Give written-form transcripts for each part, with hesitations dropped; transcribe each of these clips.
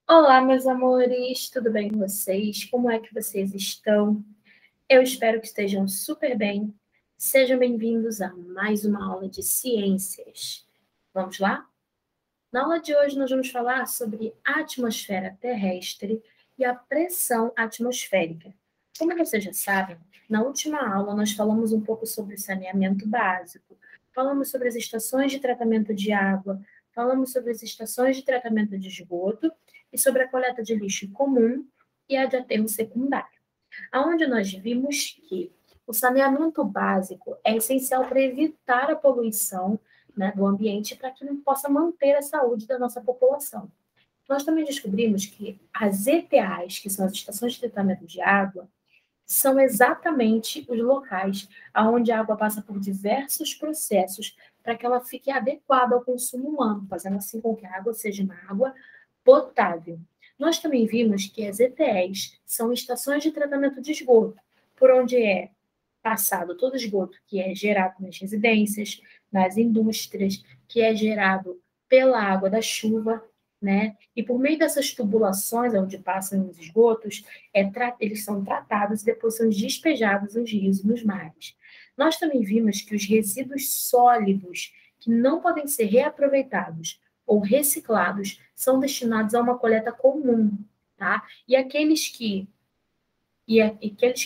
Olá, meus amores, tudo bem com vocês? Como é que vocês estão? Eu espero que estejam super bem. Sejam bem-vindos a mais uma aula de ciências. Vamos lá? Na aula de hoje, nós vamos falar sobre a atmosfera terrestre e a pressão atmosférica. Como vocês já sabem, na última aula nós falamos um pouco sobre o saneamento básico, falamos sobre as estações de tratamento de água, falamos sobre as estações de tratamento de esgoto e sobre a coleta de lixo comum e a de aterro secundário, aonde nós vimos que o saneamento básico é essencial para evitar a poluição, né, do ambiente para que não possa manter a saúde da nossa população. Nós também descobrimos que as ETAs, que são as estações de tratamento de água, são exatamente os locais onde a água passa por diversos processos para que ela fique adequada ao consumo humano, fazendo assim com que a água seja uma água potável. Nós também vimos que as ETEs são estações de tratamento de esgoto, por onde é passado todo o esgoto que é gerado nas residências, nas indústrias, que é gerado pela água da chuva, né? E por meio dessas tubulações onde passam os esgotos, eles são tratados e depois são despejados nos rios e nos mares. Nós também vimos que os resíduos sólidos que não podem ser reaproveitados ou reciclados são destinados a uma coleta comum, tá? E aqueles que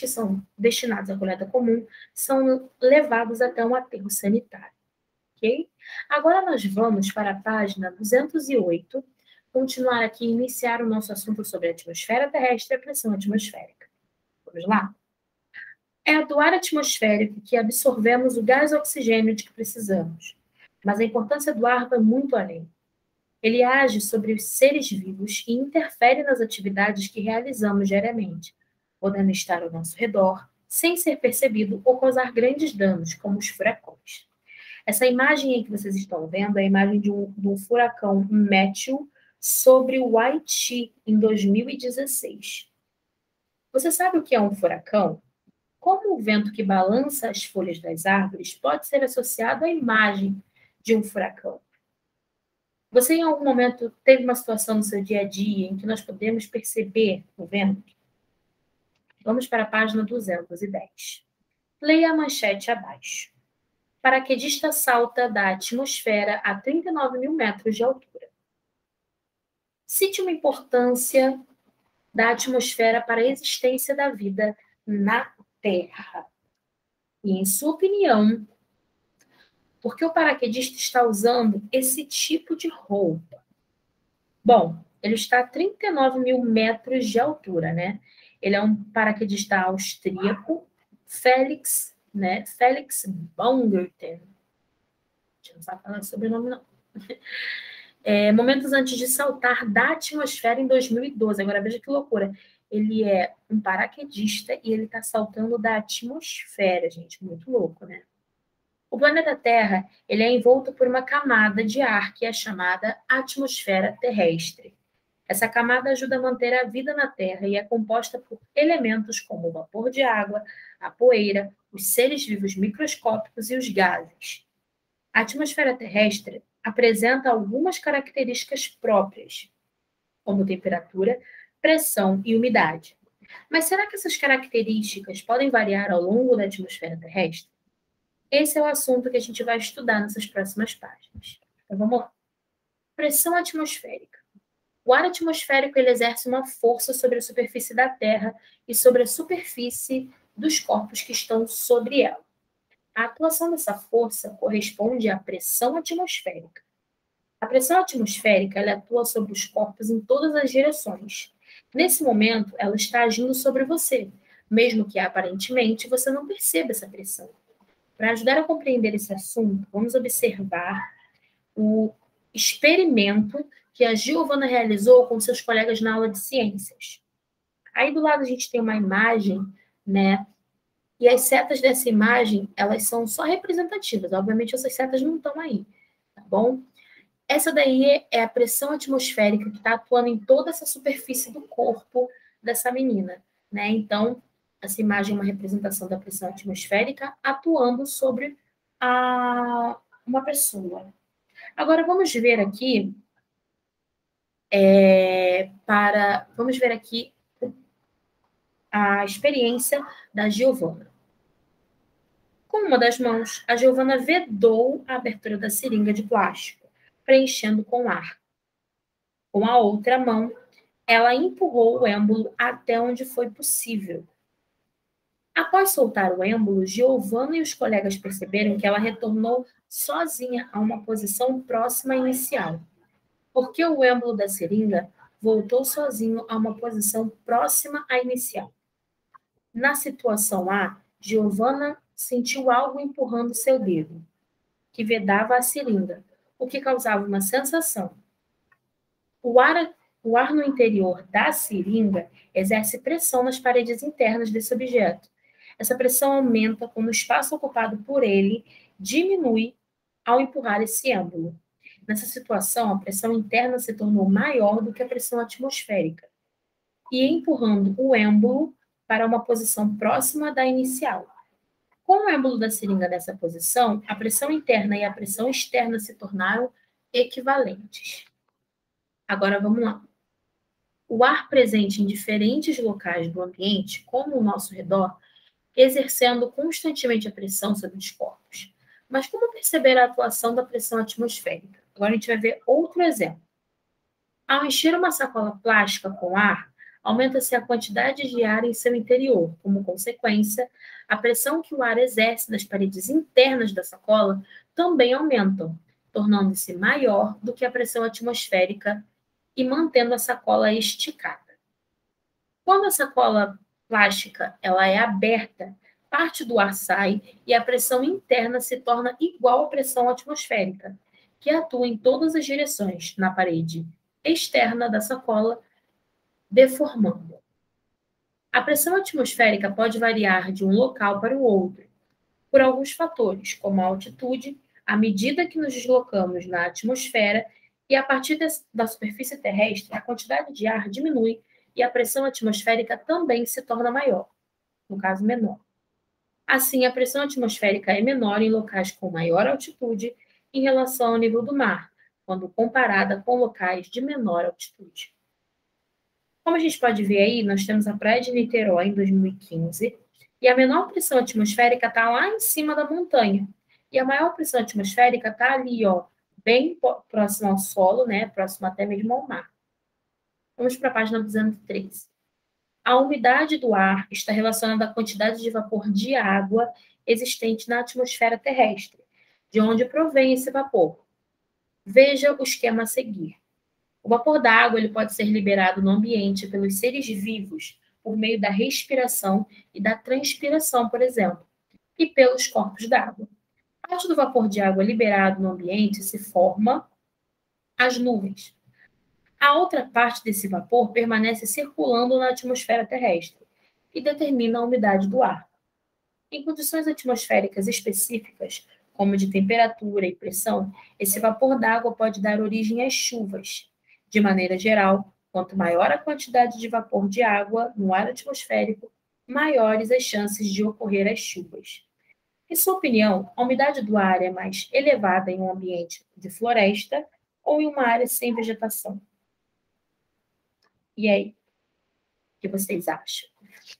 são destinados à coleta comum são levados até um aterro sanitário, ok? Agora nós vamos para a página 208, continuar aqui e iniciar o nosso assunto sobre a atmosfera terrestre e a pressão atmosférica. Vamos lá? É do ar atmosférico que absorvemos o gás oxigênio de que precisamos, mas a importância do ar vai muito além. Ele age sobre os seres vivos e interfere nas atividades que realizamos diariamente, podendo estar ao nosso redor, sem ser percebido ou causar grandes danos, como os furacões. Essa imagem aí que vocês estão vendo é a imagem de um furacão Matthew sobre o Haiti em 2016. Você sabe o que é um furacão? Como o vento que balança as folhas das árvores pode ser associado à imagem de um furacão? Você, em algum momento, teve uma situação no seu dia a dia em que nós podemos perceber o vento? Vamos para a página 210. Leia a manchete abaixo. Paraquedista salta da atmosfera a 39 mil metros de altura. Cite uma importância da atmosfera para a existência da vida na Terra. E, em sua opinião, por que o paraquedista está usando esse tipo de roupa? Bom, ele está a 39 mil metros de altura, né? Ele é um paraquedista austríaco, Felix, né? Felix Baumgarten. A gente não sabe falar sobre o sobrenome, não. Momentos antes de saltar da atmosfera em 2012. Agora, veja que loucura. Ele é um paraquedista e ele está saltando da atmosfera, gente. Muito louco, né? O planeta Terra, ele é envolto por uma camada de ar que é chamada atmosfera terrestre. Essa camada ajuda a manter a vida na Terra e é composta por elementos como o vapor de água, a poeira, os seres vivos microscópicos e os gases. A atmosfera terrestre apresenta algumas características próprias, como temperatura, pressão e umidade. Mas será que essas características podem variar ao longo da atmosfera terrestre? Esse é o assunto que a gente vai estudar nessas próximas páginas. Então, vamos lá. Pressão atmosférica. O ar atmosférico ele exerce uma força sobre a superfície da Terra e sobre a superfície dos corpos que estão sobre ela. A atuação dessa força corresponde à pressão atmosférica. A pressão atmosférica ela atua sobre os corpos em todas as direções. Nesse momento, ela está agindo sobre você, mesmo que aparentemente você não perceba essa pressão. Para ajudar a compreender esse assunto, vamos observar o experimento que a Giovana realizou com seus colegas na aula de ciências. Aí do lado a gente tem uma imagem, né? E as setas dessa imagem, elas são só representativas. Obviamente, essas setas não estão aí, tá bom? Essa daí é a pressão atmosférica que está atuando em toda essa superfície do corpo dessa menina, né? Então, essa imagem é uma representação da pressão atmosférica atuando sobre uma pessoa. Agora, vamos ver aqui Vamos ver aqui a experiência da Giovana. Com uma das mãos, a Giovana vedou a abertura da seringa de plástico, preenchendo com ar. Com a outra mão, ela empurrou o êmbolo até onde foi possível. Após soltar o êmbolo, Giovana e os colegas perceberam que ela retornou sozinha a uma posição próxima à inicial. Porque o êmbolo da seringa voltou sozinho a uma posição próxima à inicial. Na situação A, Giovana sentiu algo empurrando seu dedo, que vedava a seringa, o que causava uma sensação. O ar no interior da seringa exerce pressão nas paredes internas desse objeto. Essa pressão aumenta quando o espaço ocupado por ele diminui ao empurrar esse êmbolo. Nessa situação, a pressão interna se tornou maior do que a pressão atmosférica, e empurrando o êmbolo para uma posição próxima da inicial. Com o êmbolo da seringa nessa posição, a pressão interna e a pressão externa se tornaram equivalentes. Agora vamos lá. O ar presente em diferentes locais do ambiente, como o nosso redor, exercendo constantemente a pressão sobre os corpos. Mas como perceber a atuação da pressão atmosférica? Agora a gente vai ver outro exemplo. Ao encher uma sacola plástica com ar, aumenta-se a quantidade de ar em seu interior. Como consequência, a pressão que o ar exerce nas paredes internas da sacola também aumentam, tornando-se maior do que a pressão atmosférica e mantendo a sacola esticada. Quando a sacola plástica ela é aberta, parte do ar sai e a pressão interna se torna igual à pressão atmosférica, que atua em todas as direções na parede externa da sacola, deformando. A pressão atmosférica pode variar de um local para o outro, por alguns fatores, como a altitude, à medida que nos deslocamos na atmosfera, e a partir da superfície terrestre, a quantidade de ar diminui e a pressão atmosférica também se torna maior, no caso menor. Assim, a pressão atmosférica é menor em locais com maior altitude em relação ao nível do mar, quando comparada com locais de menor altitude. Como a gente pode ver aí, nós temos a Praia de Niterói em 2015, e a menor pressão atmosférica está lá em cima da montanha. E a maior pressão atmosférica está ali, ó, bem próximo ao solo, né? Próximo até mesmo ao mar. Vamos para a página 213. A umidade do ar está relacionada à quantidade de vapor de água existente na atmosfera terrestre, de onde provém esse vapor. Veja o esquema a seguir. O vapor da água ele pode ser liberado no ambiente pelos seres vivos por meio da respiração e da transpiração, por exemplo, e pelos corpos d'água. Parte do vapor de água liberado no ambiente se forma as nuvens. A outra parte desse vapor permanece circulando na atmosfera terrestre e determina a umidade do ar. Em condições atmosféricas específicas, como de temperatura e pressão, esse vapor d'água pode dar origem às chuvas. De maneira geral, quanto maior a quantidade de vapor de água no ar atmosférico, maiores as chances de ocorrer as chuvas. Em sua opinião, a umidade do ar é mais elevada em um ambiente de floresta ou em uma área sem vegetação? E aí, o que vocês acham?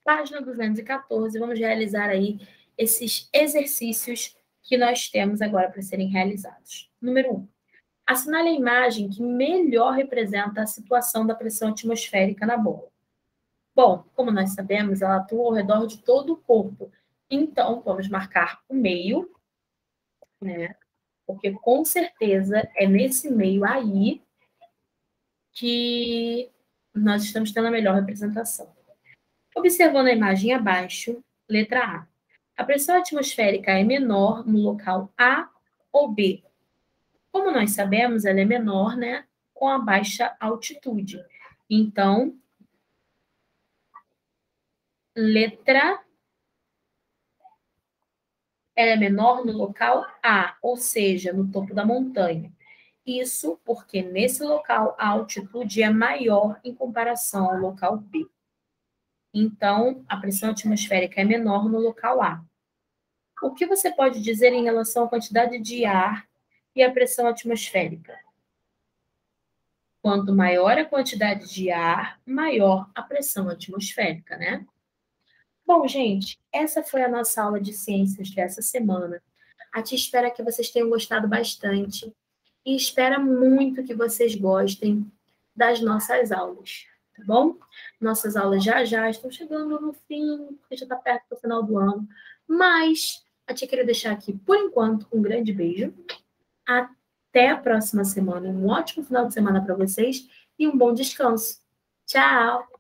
Página 214, vamos realizar aí esses exercícios que nós temos agora para serem realizados. Número 1. Assinale a imagem que melhor representa a situação da pressão atmosférica na bola. Bom, como nós sabemos, ela atua ao redor de todo o corpo. Então, vamos marcar o meio, né? Porque com certeza é nesse meio aí que nós estamos tendo a melhor representação. Observando a imagem abaixo, letra A. A pressão atmosférica é menor no local A ou B? Como nós sabemos, ela é menor, né, com a baixa altitude. Então, letra ela é menor no local A, ou seja, no topo da montanha. Isso porque nesse local a altitude é maior em comparação ao local B. Então, a pressão atmosférica é menor no local A. O que você pode dizer em relação à quantidade de ar e à pressão atmosférica? Quanto maior a quantidade de ar, maior a pressão atmosférica, né? Bom, gente, essa foi a nossa aula de ciências dessa semana. A tia espera que vocês tenham gostado bastante e espera muito que vocês gostem das nossas aulas, tá bom? Nossas aulas já estão chegando no fim, porque já está perto do final do ano. Mas a tia queria deixar aqui, por enquanto, um grande beijo. Até a próxima semana. Um ótimo final de semana para vocês e um bom descanso. Tchau!